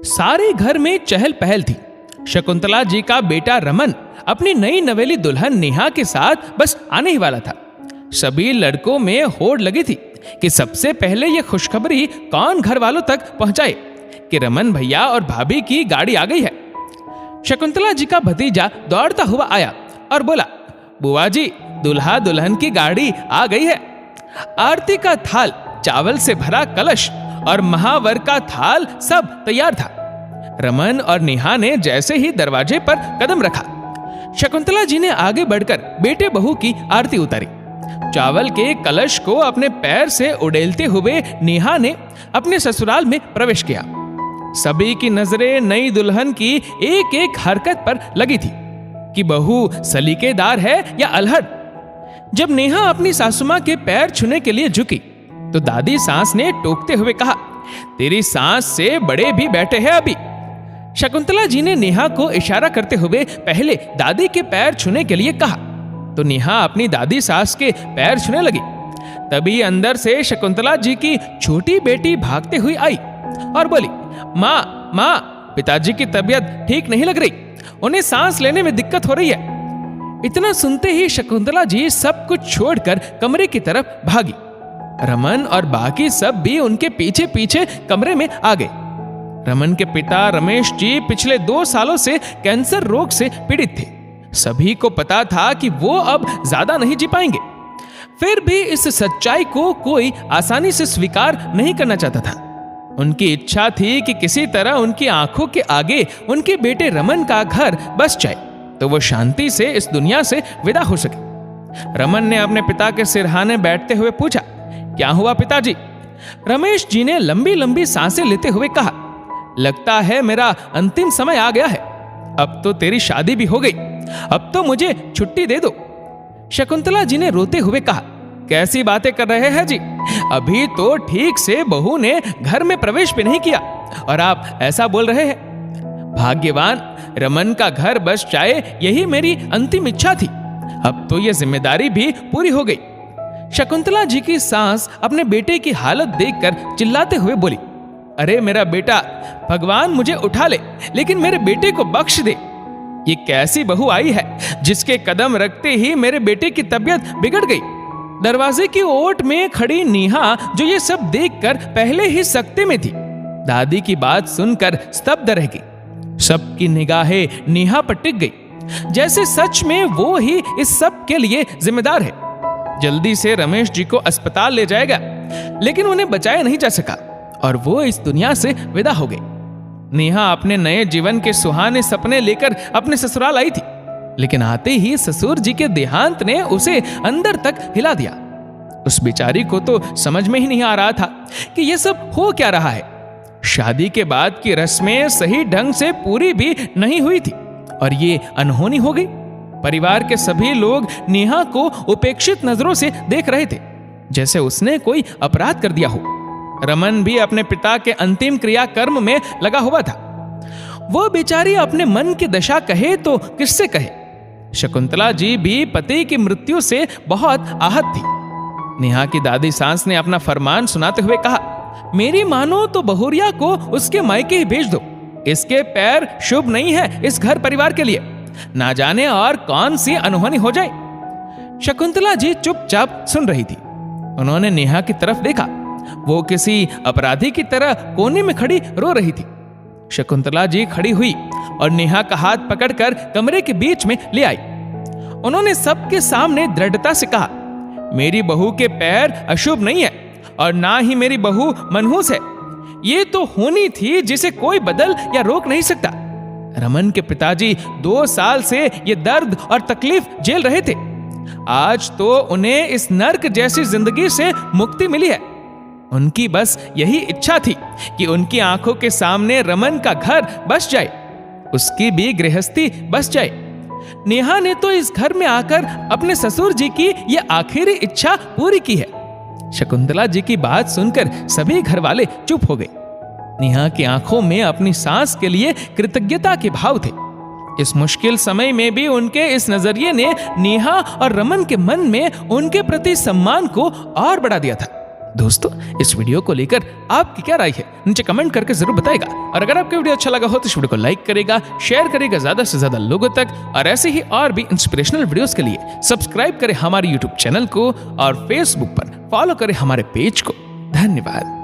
सारे घर में चहल पहल थी। शकुंतला जी का बेटा रमन अपनी नई नवेली दुल्हन नेहा के साथ बस आने ही वाला था। सभी लड़कों में होड़ लगी थी कि सबसे पहले यह खुशखबरी कौन घर वालों तक पहुंचाए कि रमन भैया और भाभी की गाड़ी आ गई है। शकुंतला जी का भतीजा दौड़ता हुआ आया और बोला, बुआ जी, दुल्हा दुल्हन की गाड़ी आ गई है। आरती का थाल, चावल से भरा कलश और महावर का थाल सब तैयार था। रमन और नेहा ने जैसे ही दरवाजे पर कदम रखा, शकुंतला जी ने आगे बढ़कर बेटे बहू की आरती उतारी। चावल के कलश को अपने पैर से उड़ेलते हुए नेहा ने अपने ससुराल में प्रवेश किया। सभी की नजरें नई दुल्हन की एक एक हरकत पर लगी थी कि बहू सलीकेदार है या अलहड़। जब नेहा अपनी सासुमां के पैर छूने के लिए झुकी तो दादी सास ने टोकते हुए कहा, तेरी सास से बड़े भी बैठे हैं अभी। शकुंतला जी ने नेहा को इशारा करते हुए पहले दादी के पैर छूने के लिए कहा तो नेहा अपनी दादी सास के पैर छूने लगी। तभी अंदर से शकुंतला जी की छोटी बेटी भागते हुई आई और बोली, माँ माँ, पिताजी की तबीयत ठीक नहीं लग रही, उन्हें सांस लेने में दिक्कत हो रही है। इतना सुनते ही शकुंतला जी सब कुछ छोड़कर कमरे की तरफ भागी। रमन और बाकी सब भी उनके पीछे पीछे कमरे में आ गए। रमन के पिता रमेश जी पिछले 2 सालों से कैंसर रोग से पीड़ित थे। सभी को पता था कि वो अब ज्यादा नहीं जी पाएंगे। फिर भी इस सच्चाई को कोई आसानी से स्वीकार नहीं करना चाहता था। उनकी इच्छा थी कि किसी तरह उनकी आंखों के आगे उनके बेटे रमन का घर बस जाए तो वो शांति से इस दुनिया से विदा हो सके। रमन ने अपने पिता के सिरहाने बैठते हुए पूछा, क्या हुआ पिताजी? रमेश जी ने लंबी लंबी सांसें लेते हुए कहा, लगता है मेरा अंतिम समय आ गया है। अब तो तेरी शादी भी हो गई, अब तो मुझे छुट्टी दे दो। शकुंतला जी ने रोते हुए कहा, कैसी बातें कर रहे हैं जी, अभी तो ठीक से बहू ने घर में प्रवेश भी नहीं किया और आप ऐसा बोल रहे हैं। भाग्यवान, रमन का घर बस जाए यही मेरी अंतिम इच्छा थी। अब तो यह जिम्मेदारी भी पूरी हो गई। शकुंतला जी की सास अपने बेटे की हालत देखकर चिल्लाते हुए बोली, अरे मेरा बेटा, भगवान मुझे उठा ले, लेकिन मेरे बेटे को बख्श दे। ये कैसी बहू आई है जिसके कदम रखते ही मेरे बेटे की तबीयत बिगड़ गई। दरवाजे की ओट में खड़ी नेहा जो ये सब देखकर पहले ही सकते में थी, दादी की बात सुनकर स्तब्ध रह गई। सबकी निगाहें नेहा पर टिक गई, जैसे सच में वो ही इस सब के लिए जिम्मेदार है। जल्दी से रमेश जी को अस्पताल ले जाएगा, लेकिन उन्हें बचाया नहीं जा सका और वो इस दुनिया से विदा हो गई। नेहा अपने नए जीवन के सुहाने सपने लेकर अपने ससुराल आई थी, लेकिन आते ही ससुर जी के देहांत ने उसे अंदर तक हिला दिया। उस बेचारी को तो समझ में ही नहीं आ रहा था कि यह सब हो क्या रहा है। शादी के बाद की रस्में सही ढंग से पूरी भी नहीं हुई थी और ये अनहोनी हो गई। परिवार के सभी लोग नेहा को उपेक्षित नजरों से देख रहे थे, जैसे उसने कोई अपराध कर दिया हो। रमन भी अपने पिता के अंतिम क्रियाकर्म में लगा हुआ था। वो बेचारी अपने मन की दशा कहे तो किससे कहे। शकुंतला जी भी पति की मृत्यु से बहुत आहत थी। नेहा की दादी सास ने अपना फरमान सुनाते हुए कहा, मेरी मानो तो बहुरिया को उसके मायके ही भेज दो। इसके पैर शुभ नहीं है इस घर परिवार के लिए, ना जाने और कौन सी अनहोनी हो जाए। शकुंतला जी चुपचाप सुन रही थी। उन्होंने नेहा की तरफ देखा, वो किसी अपराधी की तरह कोने में खड़ी रो रही थी। शकुंतला जी खड़ी हुई और नेहा का हाथ पकड़कर कमरे के बीच में ले आई। उन्होंने सबके सामने दृढ़ता से कहा, मेरी बहू के पैर अशुभ नहीं है और ना ही मेरी बहू मनहूस है। ये तो होनी थी जिसे कोई बदल या रोक नहीं सकता। रमन के पिताजी 2 साल से ये दर्द और तकलीफ झेल रहे थे। आज तो उन्हें इस नर्क जैसी जिंदगी से मुक्ति मिली है। उनकी बस यही इच्छा थी कि उनकी आंखों के सामने रमन का घर बस जाए, उसकी भी गृहस्थी बस जाए। नेहा ने तो इस घर में आकर अपने ससुर जी की ये आखिरी इच्छा पूरी की है। शकुंतला जी की बात सुनकर सभी घर वाले चुप हो गए। नेहा की आंखों में अपनी सास के लिए कृतज्ञता के भाव थे। इस मुश्किल समय में भी उनके इस नजरिए ने नेहा और रमन के मन में उनके प्रति सम्मान को और बढ़ा दिया था। दोस्तों, इस वीडियो को लेकर आपकी क्या राय है नीचे कमेंट करके जरूर बताएगा। और अगर आपको वीडियो अच्छा लगा हो तो इस वीडियो को लाइक करेगा, शेयर करेगा ज्यादा से ज्यादा लोगों तक। और ऐसे ही और भी इंस्पिरेशनल वीडियोस के लिए सब्सक्राइब करें हमारे यूट्यूब चैनल को और फेसबुक पर फॉलो करें हमारे पेज को। धन्यवाद।